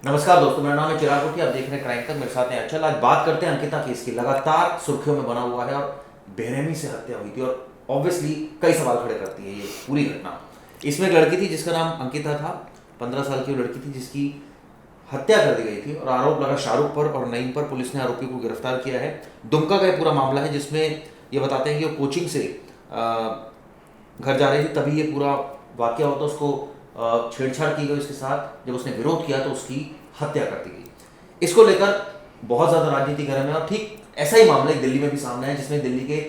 नमस्कार दोस्तों, मेरा नाम है चिराग कोठी। आप देख रहे हैं क्राइम तक। मेरे साथ हैं अचल। आज बात करते हैं अंकिता केस की। लगातार सुर्खियों में बना हुआ है और बेरहमी से हत्या हुई थी और ऑब्वियसली कई सवाल खड़े करती है ये पूरी घटना। इसमें एक लड़की थी जिसका नाम अंकिता था। 15 साल की वो लड़की थी जिसकी हत्या कर दी गई थी और आरोप लगा शाहरुख पर और नईम पर। पुलिस ने आरोपी को गिरफ्तार किया है। दुमका का ये पूरा मामला है जिसमें ये बताते हैं कि वो कोचिंग से घर जा रही थी, तभी ये पूरा वाकया होता। उसको छेड़छाड़ की गई उसके साथ। जब उसने विरोध किया तो उसकी हत्या कर दी गई। इसको लेकर बहुत ज़्यादा राजनीति गर्म है और ठीक ऐसा ही मामला एक दिल्ली में भी सामने है, जिसमें दिल्ली के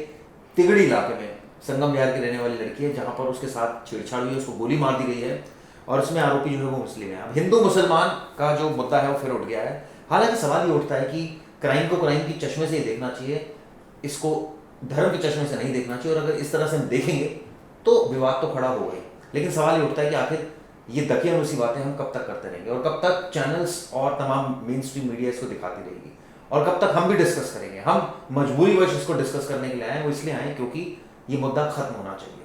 तिगड़ी इलाके में संगम विहार की रहने वाली लड़की है, जहाँ पर उसके साथ छेड़छाड़ हुई है, उसको गोली मार दी गई है और इसमें आरोपी जो है वो मुस्लिम है। अब हिंदू मुसलमान का जो मुद्दा है वो फिर उठ गया है। हालांकि सवाल ये उठता है कि क्राइम को क्राइम की चश्मे से ही देखना चाहिए, इसको धर्म के चश्मे से नहीं देखना चाहिए। और अगर इस तरह से हम देखेंगे तो विवाद तो खड़ा हो गई, लेकिन सवाल ये उठता है कि आखिर ये दकियानुसी बातें हम कब तक करते रहेंगे और कब तक चैनल्स और तमाम मेन स्ट्रीम मीडिया इसको दिखाती रहेगी और कब तक हम भी डिस्कस करेंगे। हम मजबूरीवश इसको डिस्कस करने के लिए आए, वो इसलिए आए क्योंकि ये मुद्दा खत्म होना चाहिए।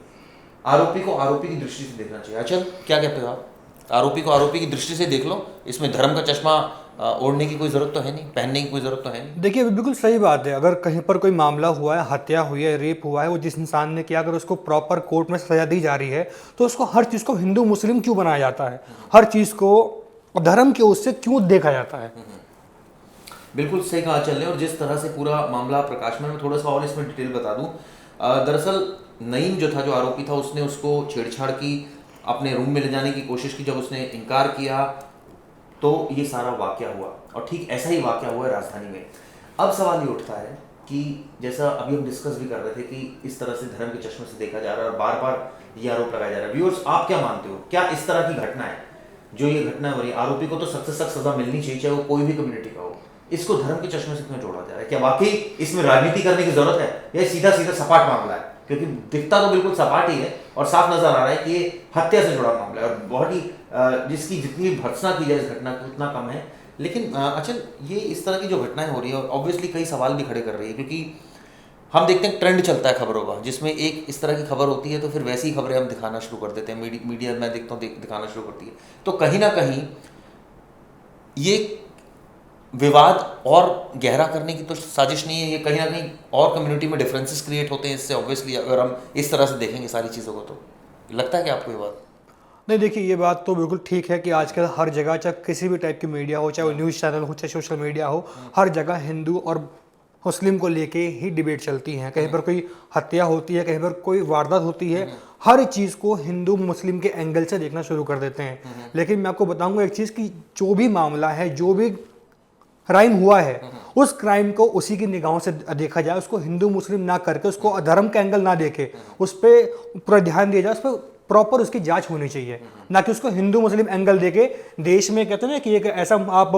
आरोपी को आरोपी की दृष्टि से देखना चाहिए। अच्छा, क्या कहते हो आप? आरोपी को आरोपी की दृष्टि से देख लो, इसमें धर्म का चश्मा ओढ़ने की कोई जरूरत तो है नहीं, पहनने की कोई जरूरत तो है नहीं। देखिए बिल्कुल सही बात है। अगर कहीं पर कोई मामला हुआ है, हत्या हुई है, रेप हुआ है, वो जिस इंसान ने किया, अगर उसको प्रॉपर कोर्ट में सजा दी जा रही है तो उसको हर चीज़ को हिंदू मुस्लिम क्यों बनाया जाता है, हर चीज़ को धर्म के उससे क्यों देखा जाता है। बिल्कुल सही कहा चल रहे हैं। और जिस तरह से पूरा मामला प्रकाश में थोड़ा सा और इसमें डिटेल बता दूं। दरअसल नईम जो था, जो आरोपी था, उसने उसको छेड़छाड़ की, अपने रूम में ले जाने की कोशिश की। जब उसने इनकार किया तो ये सारा वाकया हुआ और ठीक ऐसा ही वाकया हुआ है राजधानी में। अब सवाल ये उठता है कि जैसा अभी हम डिस्कस भी कर रहे थे कि इस तरह से धर्म के चश्मे से देखा जा रहा है और बार बार ये आरोप लगाया जा रहा है। व्यूअर्स, आप क्या मानते हो? क्या इस तरह की घटना है, जो ये घटना हो रही है, आरोपी को तो सख्त से सख्त सजा मिलनी चाहिए, चाहे वो कोई भी कम्युनिटी का हो, इसको धर्म के चश्मे से क्यों जोड़ा जा रहा है? क्या वाकई इसमें राजनीति करने की जरूरत है या सीधा सीधा सपाट मामला है? क्योंकि दिखता तो बिल्कुल सपाट ही है और साफ नजर आ रहा है कि ये हत्या से जुड़ा मामला है और बहुत ही जिसकी जितनी भर्त्सना की जाए इस घटना की उतना कम है। लेकिन अच्छा, ये इस तरह की जो घटनाएं हो रही है ऑब्वियसली कई सवाल भी खड़े कर रही है, क्योंकि हम देखते हैं ट्रेंड चलता है खबरों का, जिसमें एक इस तरह की खबर होती है तो फिर वैसी खबरें हम दिखाना शुरू कर देते हैं। मीडिया मैं देखता हूँ दिखाना शुरू करती है। तो कहीं ना कहीं ये विवाद और गहरा करने की तो साजिश नहीं है, ये कहीं ना कहीं और कम्युनिटी में डिफरेंसेस क्रिएट होते हैं इससे। ऑब्वियसली अगर हम इस तरह से देखेंगे सारी चीज़ों को तो लगता है कि आपको ये बात नहीं, देखिए ये बात तो बिल्कुल ठीक है कि आजकल हर जगह, चाहे किसी भी टाइप की मीडिया हो, चाहे वो न्यूज़ चैनल हो, चाहे सोशल मीडिया हो, हर जगह हिंदू और मुस्लिम को लेके ही डिबेट चलती हैं। कहीं पर कोई हत्या होती है, कहीं पर कोई वारदात होती है, हर चीज़ को हिंदू मुस्लिम के एंगल से देखना शुरू कर देते हैं। लेकिन मैं आपको बताऊंगा एक चीज़ कि जो भी मामला है, जो भी क्राइम हुआ है, उस क्राइम को उसी की निगाहों से देखा जाए, उसको हिंदू मुस्लिम ना करके, उसको अधर्म का एंगल ना देखे, उस पर पूरा ध्यान दिया जाए, उस पर प्रॉपर उसकी जांच होनी चाहिए, ना कि उसको हिंदू मुस्लिम एंगल देके देश में कहते हैं ना कि एक ऐसा आप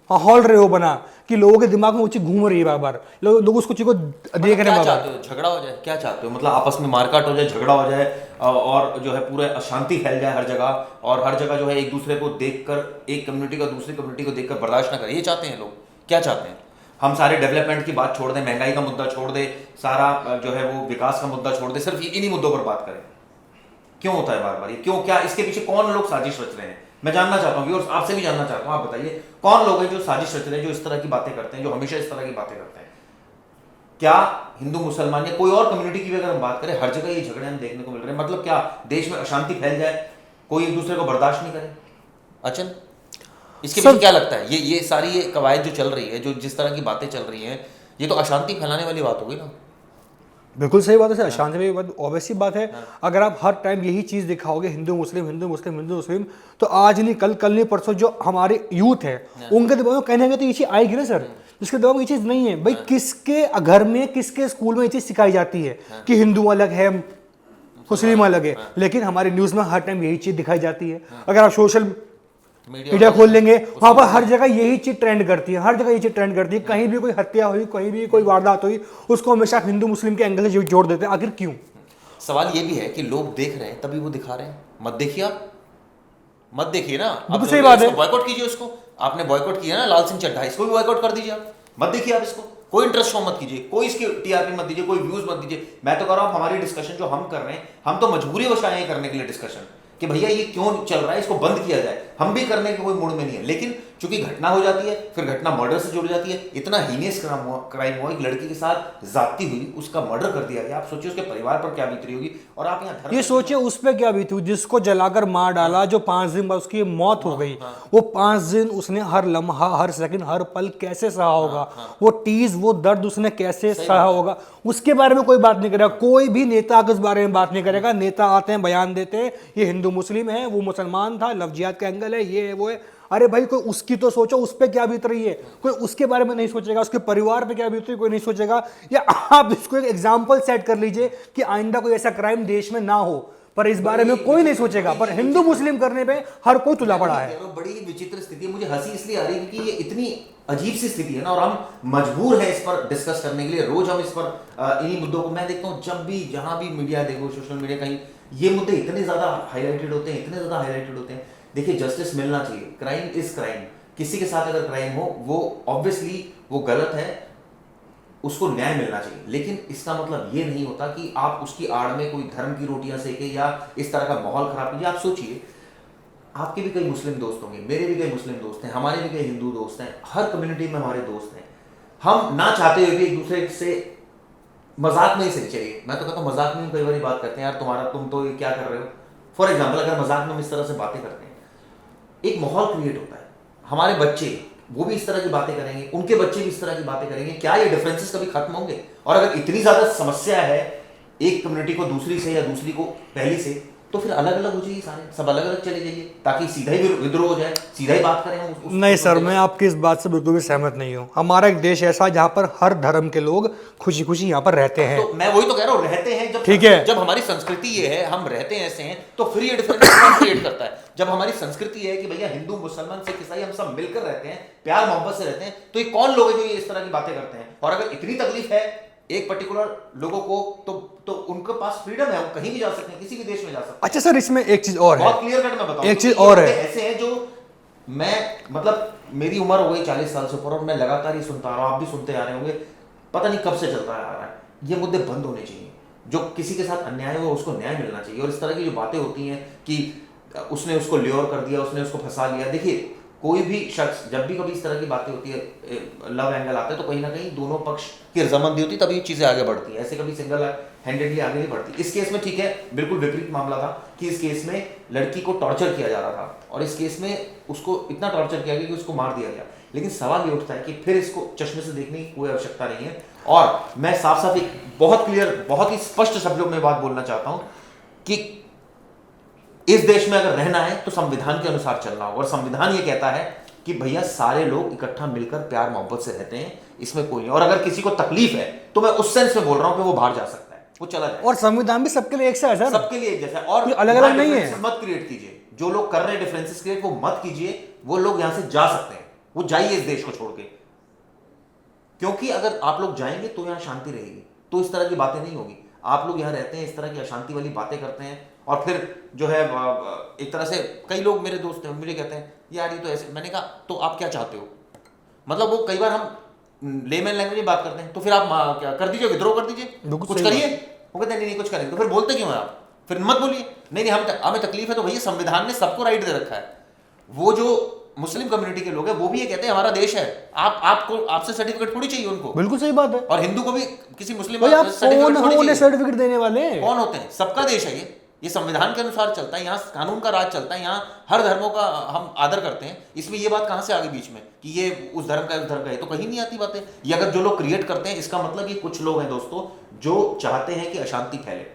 माहौल रहे हो बना कि लोगों के दिमाग में वो चीज घूम रही है, बार बार लोग उसको चीज को देख रहे हैं। चाहते हो झगड़ा हो जाए? क्या चाहते हो? मतलब आपस में मारकाट हो जाए, झगड़ा हो जाए और जो है पूरा अशांति फैल जाए हर जगह, और हर जगह जो है एक दूसरे को देखकर, एक कम्युनिटी का दूसरी कम्युनिटी को देखकर बर्दाश्त ना करे, ये चाहते हैं लोग? क्या चाहते हैं? हम सारे डेवलपमेंट की बात छोड़ दें, महंगाई का मुद्दा छोड़ दें, सारा जो है वो विकास का मुद्दा छोड़ दें, सिर्फ इन्हीं मुद्दों पर बात करें? क्यों होता है बार बार ये? क्यों? क्या इसके पीछे कौन लोग साजिश रच रहे हैं? मैं जानना चाहता हूँ व्यूअर्स, आपसे भी जानना चाहता हूँ। आप बताइए कौन लोग हैं जो साजिश रच रहे हैं, जो इस तरह की बातें करते हैं, जो हमेशा इस तरह की बातें करते हैं? क्या हिंदू मुसलमान या कोई और कम्युनिटी की भी अगर हम बात करें, हर जगह ये झगड़े हमें देखने को मिल रहे हैं? मतलब क्या देश में अशांति फैल जाए, कोई एक दूसरे को बर्दाश्त नहीं करे? अचल, इसके पीछे क्या लगता है? ये सारी ये कवायद जो चल रही है, जो जिस तरह की बातें चल रही हैं, ये तो अशांति फैलाने वाली बात हो गई ना। बिल्कुल सही बात है सर, अशांति में बात ऑब्वियस सी बात है। अगर आप हर टाइम यही चीज़ दिखाओगे, हिंदू मुस्लिम हिंदू मुस्लिम हिंदू मुस्लिम, तो आज नहीं कल, कल नहीं परसों जो हमारे यूथ है उनके दिमाग में कहने लगे तो ये चीज़ आएगी ना सर। जिसके दिमाग में ये चीज़ नहीं है, भाई किसके घर में, किसके स्कूल में ये चीज़ सिखाई जाती है कि हिंदू अलग है मुस्लिम अलग है, लेकिन हमारी न्यूज़ में हर टाइम यही चीज़ दिखाई जाती है। अगर आप सोशल मीडिया खोल लेंगे, वहां पर हर जगह यही चीज ट्रेंड करती है, हर जगह यही चीज ट्रेंड करती है। कहीं भी कोई हत्या हुई, कहीं भी कोई वारदात हुई, उसको हमेशा हिंदू मुस्लिम के एंगल से जोड़ देते हैं। आखिर क्यों? सवाल ये भी है कि लोग देख रहे हैं तभी वो दिखा रहे हैं। मत देखिए, आप मत देखिए ना। बिल्कुल सही बात है। बॉयकॉट कीजिए उसको। आपने बॉयकॉट किया ना लाल सिंह चड्ढा, इसको भी बॉयकॉट कर दीजिए आप। मत देखिए आप इसको, कोई इंटरेस्ट शो मत कीजिए, कोई इसकी टीआरपी मत दीजिए, कोई व्यूज मत दीजिए। मैं तो कह रहा हूँ हमारी डिस्कशन जो हम कर रहे हैं, हम तो मजबूरी वश आए हैं करने के लिए डिस्कशन। कि भैया ये क्यों चल रहा है, इसको बंद किया जाए। हम भी करने के कोई मूड में नहीं है, लेकिन चूंकि घटना हो जाती है, फिर घटना मर्डर से जुड़ जाती है। इतना हीनियस क्राइम हुआ, एक लड़की के साथ ज्यादती हुई, उसका मर्डर कर दिया गया। आप सोचिए उसके परिवार पर क्या बीत रही होगी। और आप यहाँ ये सोचिए उस पे क्या बीती, जिसको जलाकर मार डाला, जो 5 दिन बाद उसकी मौत हो गई, वो 5 दिन उसने हर लम्हा, हर सेकंड, हर पल कैसे सहा होगा, वो टीज, वो दर्द उसने कैसे सहा होगा, उसके बारे में कोई बात नहीं करेगा। कोई भी नेता इस बारे में बात नहीं करेगा। नेता आते हैं, बयान देते हैं, ये हिंदू मुस्लिम है, वो मुसलमान था, लव जिहाद का एंगल है, ये है, वो है। अरे भाई कोई उसकी तो सोचो, उस पे क्या बीत रही है, कोई उसके बारे में नहीं सोचेगा, उसके परिवार पे क्या बीत रही है कोई नहीं सोचेगा। या आप इसको एक एग्जांपल सेट कर लीजिए कि आइंदा कोई ऐसा क्राइम देश में ना हो, पर इस बारे में कोई नहीं सोचेगा। पर हिंदू मुस्लिम करने पे हर कोई तुला पड़ा है। बड़ी विचित्र स्थिति है। मुझे हंसी इसलिए आ रही है क्योंकि ये इतनी अजीब सी स्थिति है ना, और हम मजबूर हैं इस पर डिस्कस करने के लिए। रोज हम इस पर इन्हीं मुद्दों को, मैं देखता हूँ जब भी जहां भी मीडिया देखो, सोशल मीडिया, कहीं ये मुद्दे इतने ज्यादा हाईलाइटेड होते हैं, इतने ज्यादा हाईलाइटेड होते हैं। देखिए, जस्टिस मिलना चाहिए। Crime is crime. किसी के साथ अगर क्राइम हो, वो ऑब्वियसली वो गलत है, उसको न्याय मिलना चाहिए। लेकिन इसका मतलब ये नहीं होता कि आप उसकी आड़ में कोई धर्म की रोटियां सेके या इस तरह का माहौल खराब कीजिए। आप सोचिए, आपके भी कई मुस्लिम दोस्त होंगे, मेरे भी कई मुस्लिम दोस्त हैं, हमारे भी कई हिंदू दोस्त हैं, हर कम्युनिटी में हमारे दोस्त हैं। हम ना चाहते हुए भी एक दूसरे से मजाक में ही सही चलिए, मैं तो कहता हूँ मजाक में हम कई बार बात करते हैं, यार तुम तो ये क्या कर रहे हो। फॉर एग्जाम्पल, अगर मजाक में हम इस तरह से बातें करते हैं, एक माहौल क्रिएट होता है। हमारे बच्चे वो भी इस तरह की बातें करेंगे, उनके बच्चे भी इस तरह की बातें करेंगे। क्या ये डिफरेंसेस कभी खत्म होंगे? और अगर इतनी ज्यादा समस्या है एक कम्युनिटी को दूसरी से या दूसरी को पहली से, तो फिर अलग अलग हो जाइए, सारे सब अलग अलग चले जाइए, ताकि सीधा ही विद्रोह हो जाए, सीधा ही बात करें हम। नहीं सर, मैं आपकी इस बात से बिल्कुल भी सहमत नहीं हूँ। हमारा एक देश ऐसा जहाँ पर हर धर्म के लोग खुशी खुशी यहाँ पर रहते हैं। तो मैं वही तो कह रहा हूँ, रहते हैं। जब ठीक है, जब हमारी संस्कृति ये है, हम रहते हैं ऐसे हैं, तो फिर ये डिफरेंस क्रिएट करता है। जब हमारी संस्कृति है कि भैया हिंदू, मुसलमान, सिख, ईसाई हम सब मिलकर रहते हैं, प्यार मोहब्बत से रहते हैं, तो ये कौन लोग हैं जो ये इस तरह की बातें करते हैं? और अगर इतनी तकलीफ है एक पर्टिकुलर लोगों को, तो उनके पास फ्रीडम है, वो कहीं भी जा सकते हैं, किसी भी देश में जा सकते हैं। अच्छा सर, इसमें एक चीज और है, बहुत क्लियर कट मैं बताऊं, एक चीज और है, ऐसे हैं जो मैं, मतलब मेरी उम्र हो गई 40 साल से ऊपर, और मैं लगातार ही सुनता आ रहा हूं, आप भी सुनते आ रहे होंगे, पता नहीं कब से चलता आ रहा है। ये मुद्दे बंद होने चाहिए। जो किसी के साथ अन्याय हो उसको न्याय मिलना चाहिए। और इस तरह की जो बातें होती हैं कि उसने उसको ल्योर कर दिया, उसने उसको फंसा लिया। देखिए, कोई भी शख्स, जब भी कभी इस तरह की बातें होती है, लव एंगल आता है, तो कहीं ना कहीं दोनों पक्ष की रजामंदी होती है, तभी चीजें आगे बढ़ती है। ऐसे कभी सिंगल हैंडेडली आगे नहीं बढ़ती। इस केस में ठीक है, बिल्कुल विपरीत मामला था कि इस केस में लड़की को टॉर्चर किया जा रहा था, और इस केस में उसको इतना टॉर्चर किया गया कि उसको मार दिया गया। लेकिन सवाल ये उठता है कि फिर इसको चश्मे से देखने की कोई आवश्यकता नहीं है। और मैं साफ साफ एक बहुत क्लियर, बहुत ही स्पष्ट शब्दों में बात बोलना चाहता हूं कि इस देश में अगर रहना है तो संविधान के अनुसार चलना होगा। और संविधान ये कहता है कि भैया सारे लोग इकट्ठा मिलकर प्यार मोहब्बत से रहते हैं, इसमें कोई नहीं। और अगर किसी को तकलीफ है तो मैं उस सेंस में बोल रहा हूं कि वो बाहर जा सकता है, वो चला जाए। और संविधान भी सबके लिए एक सा है सर, सबके लिए एक जैसा है, और अलग अलग नहीं है। मत क्रिएट कीजिए। जो लोग कर रहे हैं डिफरेंसेस क्रिएट, वो मत कीजिए। वो लोग यहां से जा सकते हैं, वो जाइए इस देश को छोड़ के, क्योंकि अगर आप लोग जाएंगे तो यहां शांति रहेगी, तो इस तरह की बातें नहीं होगी। आप लोग यहां रहते हैं, इस तरह की अशांति वाली बातें करते हैं, और फिर जो है एक तरह से कई लोग मेरे दोस्त हैं, मुझे कहते हैं यार ये तो ऐसे। मैंने कहा तो आप क्या चाहते हो? मतलब वो कई बार हम लेमैन लैंग्वेज में बात करते हैं, तो फिर आप क्या कर दीजिए, विद्रोह कर दीजिए, कुछ करिए। वो कहते हैं नहीं कुछ करेंगे। तो फिर बोलते क्यों हैं आप? फिर मत बोलिए नहीं हमें तकलीफ है। तो भैया संविधान ने सबको राइट दे रखा है। वो जो मुस्लिम कम्युनिटी के लोग हैं वो भी ये कहते हैं हमारा देश है, आपसे सर्टिफिकेट थोड़ी चाहिए उनको। बिल्कुल सही बात है। और हिंदू को भी किसी मुस्लिम सर्टिफिकेट देने वाले कौन होते हैं? सबका देश है ये संविधान के अनुसार चलता है, यहाँ कानून का राज चलता है, यहाँ हर धर्मों का हम आदर करते हैं। इसमें ये बात कहाँ से आ गई बीच में कि ये उस धर्म का उस धर्म का है? तो कहीं नहीं आती बातें। ये अगर जो लोग क्रिएट करते हैं, इसका मतलब ये कुछ लोग हैं दोस्तों जो चाहते हैं कि अशांति फैले।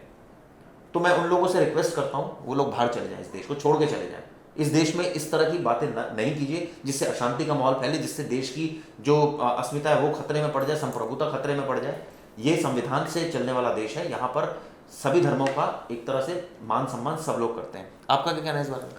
तो मैं उन लोगों से रिक्वेस्ट करता हूँ वो लोग बाहर चले जाएं, इस देश को छोड़ के चले जाएं। इस देश में इस तरह की बातें नहीं कीजिए जिससे अशांति का माहौल फैले, जिससे देश की जो अस्मिता है वो खतरे में पड़ जाए, संप्रभुता खतरे में पड़ जाए। ये संविधान से चलने वाला देश है, यहाँ पर सभी धर्मों का एक तरह से मान सम्मान सब लोग करते हैं। आपका क्या कहना है इस बारे में?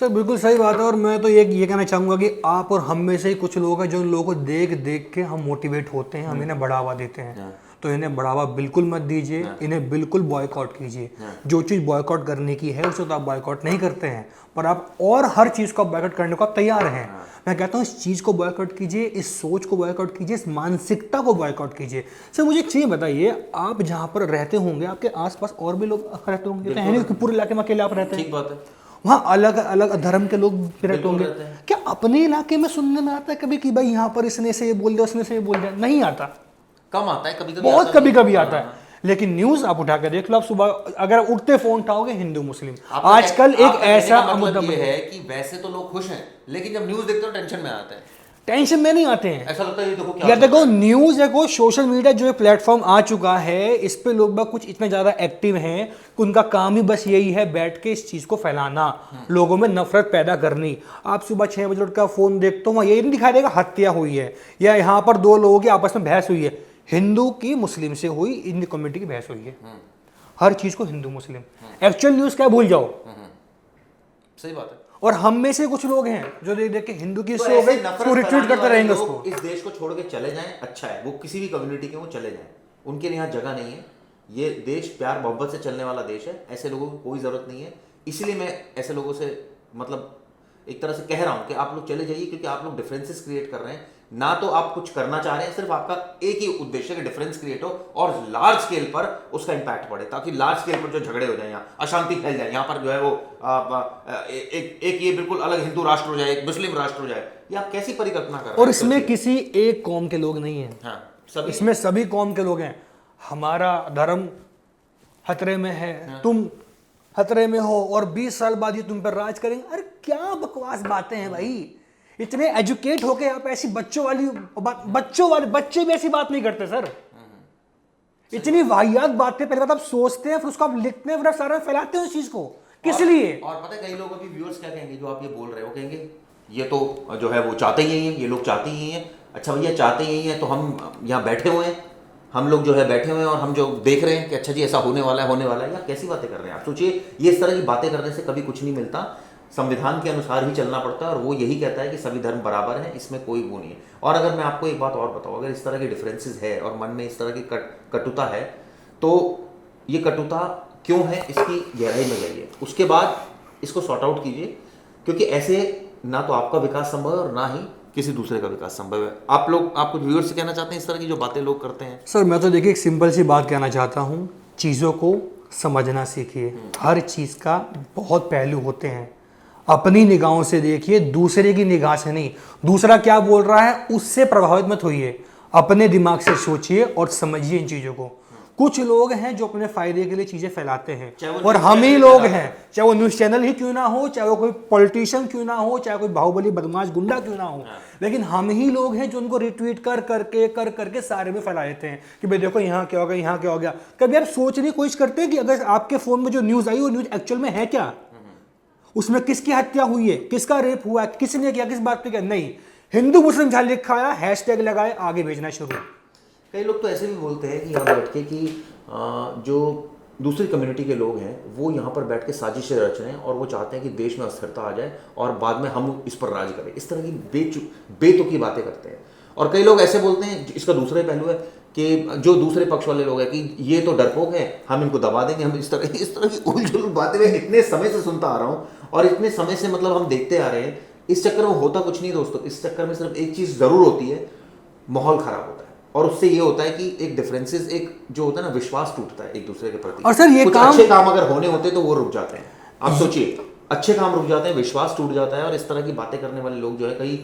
सर बिल्कुल सही बात है। और मैं तो ये कहना चाहूँगा कि आप और हम में से ही कुछ लोग हैं जो उन लोगों को देख देख के हम मोटिवेट होते हैं, हम इन्हें बढ़ावा देते हैं। तो इन्हें बढ़ावा बिल्कुल मत दीजिए, इन्हें बिल्कुल बॉयकॉट कीजिए। जो चीज़ बॉयकॉट करने की है उसे तो आप बॉयकॉट नहीं करते हैं, पर आप और हर चीज़ को बॉयकॉट करने को आप तैयार हैं। मैं कहता हूँ इस चीज़ को बॉयकॉट कीजिए, इस सोच को बॉयकॉट कीजिए, इस मानसिकता को बॉयकॉट कीजिए। सर मुझे एक चीज़ बताइए, आप जहाँ पर रहते होंगे आपके आसपास और भी लोग रहते होंगे, तो है नहीं कि पूरे इलाके में अकेले आप रहते हैं। ठीक बात है। वहाँ अलग अलग धर्म के लोग भी रहते होंगे। रहते हैं। क्या अपने इलाके में सुनने में आता है कभी कि भाई यहाँ पर इसने से ये बोल दिया, उसने से ये बोल दिया? नहीं आता, कम आता है, कभी कभी बहुत कभी कभी आता है। लेकिन न्यूज आप उठा के देख लो, आप सुबह अगर उठते फोन उठाओगे हिंदू मुस्लिम, आजकल एक ऐसा मुद्दा ये है कि वैसे तो लोग खुश हैं, लेकिन जब न्यूज देखते हो टेंशन में आते हैं, टेंशन में नहीं आते हैं। ऐसा लगता है ये देखो क्या या देखो न्यूज है को सोशल मीडिया जो प्लेटफॉर्म आ चुका है, इस पे लोग बाग कुछ इतने ज्यादा एक्टिव हैं कि उनका काम ही बस यही है बैठ के इस चीज को फैलाना, लोगों में नफरत पैदा करनी। आप सुबह 6 बजे उठ का फोन देखते हो, वहाँ यही नहीं दिखाई देगा हत्या हुई है या यहाँ पर 2 लोगों की आपस में बहस हुई है, हिंदू की मुस्लिम से हुई, इंडियन कम्युनिटी की बहस हुई है। हर चीज को हिंदू मुस्लिम, एक्चुअल न्यूज क्या भूल जाओ। सही बात है। और हम में से कुछ लोग हैं जो देख देख के हिंदू की तो इससे हो गए, ऐसे नफरत उसको रिट्वीट फैलाने करते वाले रहेंगे लोग उसको। इस देश को छोड़ के चले जाएं, अच्छा है, वो किसी भी कम्युनिटी के वो चले जाएं, उनके लिए यहाँ जगह नहीं है। ये देश प्यार मोहब्बत से चलने वाला देश है, ऐसे लोगों को कोई जरूरत नहीं है। इसलिए मैं ऐसे लोगों से मतलब एक तरह से कह रहा हूं कि आप लोग चले जाइए, क्योंकि आप लोग डिफरेंसेस क्रिएट कर रहे हैं। ना तो आप कुछ करना चाह रहे हैं, सिर्फ आपका एक ही उद्देश्य है कि डिफरेंस क्रिएट हो और लार्ज स्केल पर उसका इंपैक्ट पड़े, ताकि लार्ज स्केल पर जो झगड़े हो जाए, यहाँ अशांति फैल जाए, यहाँ पर जो है वो एक ये बिल्कुल अलग हिंदू राष्ट्र हो जाए, एक मुस्लिम राष्ट्र हो जाए। ये आप कैसी परिकल्पना कर रहे हैं? और इसमें किसी एक कौम के लोग नहीं हैं, हाँ, सभी इसमें सभी कौम के लोग हैं। हमारा धर्म खतरे में है, तुम खतरे में हो और 20 साल बाद ये तुम पर राज करेंगे। अरे क्या बकवास बातें हैं भाई, इतने एजुकेट होके आप ऐसी बच्चे भी ऐसी बात नहीं करते सर। इतनी वाहियात बातें पहले बात आप सोचते हैं, फिर उसको आप लिखते हैं, फिर आप सारा फैलाते हैं उस चीज को, किस लिए? और पता है कई लोगों के व्यूअर्स क्या कहेंगे, जो आप ये बोल रहे हो, कहेंगे ये तो जो है वो चाहते ही हैं, ये लोग चाहते ही हैं। अच्छा भैया चाहते ही हैं तो हम यहाँ बैठे हुए हैं, हम लोग जो है बैठे हुए हैं और हम जो देख रहे हैं कि अच्छा जी ऐसा होने वाला है, या कैसी बातें कर रहे हैं आप? सोचिए, ये इस तरह की बातें करने से कभी कुछ नहीं मिलता। संविधान के अनुसार ही चलना पड़ता है और वो यही कहता है कि सभी धर्म बराबर हैं, इसमें कोई वो नहीं है। और अगर मैं आपको एक बात और बताऊँ, अगर इस तरह के डिफरेंसेस है और मन में इस तरह की कटुता है, तो ये कटुता क्यों है इसकी गहराई में जाइए, उसके बाद इसको सॉर्ट आउट कीजिए, क्योंकि ऐसे ना तो आपका विकास संभव है और ना ही किसी दूसरे का विकास संभव है। आप कुछ व्यूअर्स से कहना चाहते हैं इस तरह की जो बातें लोग करते हैं? सर मैं तो देखिए एक सिंपल सी बात कहना चाहता हूँ, चीज़ों को समझना सीखिए। हर चीज़ का बहुत पहलू होते हैं, अपनी निगाहों से देखिए, दूसरे की निगाह से नहीं। दूसरा क्या बोल रहा है उससे प्रभावित मत होइए, अपने दिमाग से सोचिए और समझिए इन चीज़ों को। कुछ लोग हैं जो अपने फायदे के लिए चीजें फैलाते हैं और हम ही लोग हैं, चाहे वो न्यूज चैनल ही क्यों ना हो, चाहे वो कोई पॉलिटिशियन क्यों ना हो, चाहे कोई बाहुबली बदमाश गुंडा क्यों ना हो, लेकिन हम ही लोग हैं जो उनको रिट्वीट कर करके सारे में फैला देते हैं कि भाई देखो यहाँ क्या हो गया, यहाँ क्या हो गया। कभी आप सोचने की कोशिश करते हैं कि अगर आपके फोन में जो न्यूज आई वो न्यूज एक्चुअल में है क्या, उसमें किसकी हत्या हुई है, किसका रेप हुआ है, किसने किया, किस बात पे किया? नहीं, हिंदू मुस्लिम जहां लिखा आया हैशटैग लगाए आगे भेजना शुरू। कई लोग तो ऐसे भी बोलते हैं कि यहाँ बैठ के कि जो दूसरी कम्युनिटी के लोग हैं वो यहाँ पर बैठ के साजिशें रच रहे हैं और वो चाहते हैं कि देश में अस्थिरता आ जाए और बाद में हम इस पर राज करें। इस तरह की बेतुकी बातें करते हैं। और कई लोग ऐसे बोलते हैं, इसका दूसरा पहलू है कि जो दूसरे पक्ष वाले लोग हैं कि ये तो डरपोक हैं, हम इनको दबा देंगे, हम इस तरह की उलझुल बातें मैं इतने समय से सुनता आ रहा हूँ और इतने समय से मतलब हम देखते आ रहे हैं। इस चक्कर में होता कुछ नहीं दोस्तों, इस चक्कर में सिर्फ एक चीज़ ज़रूर होती है, माहौल ख़राब होता है और उससे ये होता है कि एक डिफरेंसेस, एक जो होता है ना, विश्वास टूटता है एक दूसरे के प्रति। और सर ये कुछ काम अच्छे काम अगर होने होते तो वो रुक जाते हैं। आप सोचिए, अच्छे काम रुक जाते हैं, विश्वास टूट जाता है और इस तरह की बातें करने वाले लोग जो है कई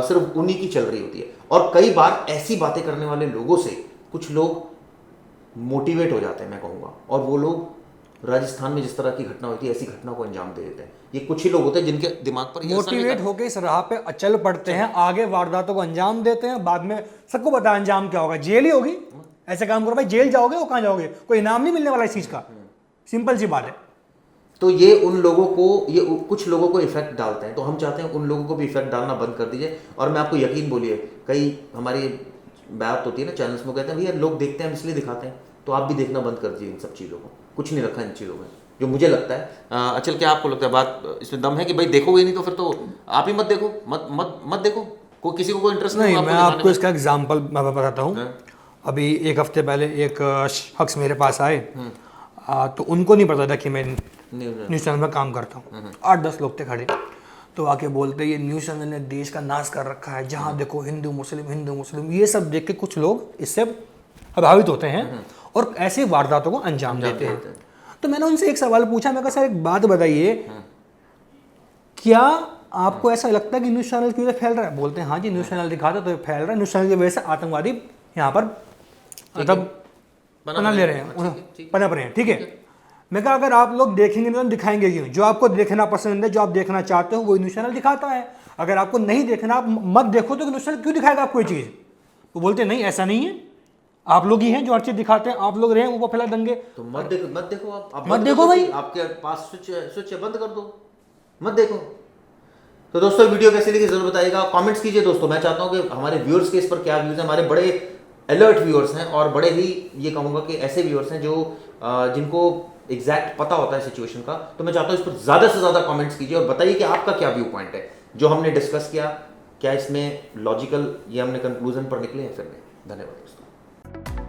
सिर्फ उन्हीं की चल रही होती है। और कई बार ऐसी बातें करने वाले लोगों से कुछ लोग मोटिवेट हो जाते हैं मैं कहूँगा, और वो लोग राजस्थान में जिस तरह की घटना होती है ऐसी घटना को अंजाम दे देते हैं। ये कुछ ही लोग होते हैं जिनके दिमाग पर मोटिवेट होकर इस राह पे अचल पड़ते हैं, आगे वारदातों को अंजाम देते हैं, बाद में सबको पता है अंजाम क्या होगा, जेल ही होगी। ऐसे काम करो भाई, जेल जाओगे, वो कहाँ जाओगे, कोई इनाम नहीं मिलने वाला इस चीज का, सिंपल सी बात है। तो ये उन लोगों को, ये कुछ लोगों को इफेक्ट डालते हैं, तो हम चाहते हैं उन लोगों को भी इफेक्ट डालना बंद कर दीजिए। और मैं आपको यकीन बोलिए, कई हमारी बात होती है ना चैनल्स में, कहते हैं भैया लोग देखते हैं हम इसलिए दिखाते हैं, तो आप भी देखना बंद कर दीजिए इन सब चीज़ों को। कुछ नहीं रखा इन चीज़ों में, जो मुझे लगता है। अचल क्या आपको लगता है बात इसमें दम है कि भाई देखोगे नहीं तो फिर तो आप ही मत देखो, मत देखो, किसी को कोई इंटरेस्ट नहीं। मैं आपको इसका एग्जांपल मैं बताता हूँ। अभी एक हफ्ते पहले एक शख्स मेरे पास आए, तो उनको नहीं पता था कि मैं न्यूज़ चैनल में काम करता हूँ। 8-10 लोग थे खड़े, तो आके बोलते ये न्यूज़ चैनल ने देश का नाश कर रखा है, जहाँ देखो हिंदू मुस्लिम। ये सब देख के कुछ लोग इससे प्रभावित होते हैं और ऐसे वारदातों को अंजाम देते हैं। तो मैंने उनसे एक सवाल पूछा, मैं कहा सर एक बात बताइए, क्या आपको ऐसा लगता है कि न्यूज़ चैनल की वजह से फैल रहा है? बोलते हैं हाँ जी, न्यूज़ चैनल दिखाता तो फैल रहा है, न्यूज़ चैनल की वजह से आतंकवादी यहाँ पर मतलब पनप ले रहे हैं, पनप रहे हैं, ठीक है। मैं कहा अगर आप लोग देखेंगे तो दिखाएंगे क्यों? जो आपको देखना पसंद है, जो आप देखना चाहते हो, वो न्यूज़ चैनल दिखाता है। अगर आपको नहीं देखना, आप मत देखो, तो न्यूज़ चैनल क्यों दिखाएगा आपको ये चीज़? तो बोलते नहीं ऐसा नहीं है, आप लोग ही हैं जो हर चीज़ दिखाते हैं, आप लोग रहे हैं वो फैला दंगे। तो मत देखो आप मत देखो भाई, आपके पास स्विच बंद कर दो, मत देखो। तो दोस्तों वीडियो कैसी लगी जरूर बताइएगा, कमेंट्स कीजिए दोस्तों। मैं चाहता हूं कि हमारे व्यूअर्स के इस पर क्या व्यूज हैं। हमारे बड़े अलर्ट व्यूअर्स हैं और बड़े ही ये कहूंगा कि ऐसे व्यूअर्स हैं जो जिनको एग्जैक्ट पता होता है सिचुएशन का। तो मैं चाहता हूं इस पर ज्यादा से ज्यादा कमेंट्स कीजिए और बताइए कि आपका क्या व्यू पॉइंट है जो हमने डिस्कस किया। क्या इसमें लॉजिकल ये हमने कंक्लूजन पर निकले हैं फिर नहीं। धन्यवाद दोस्तों।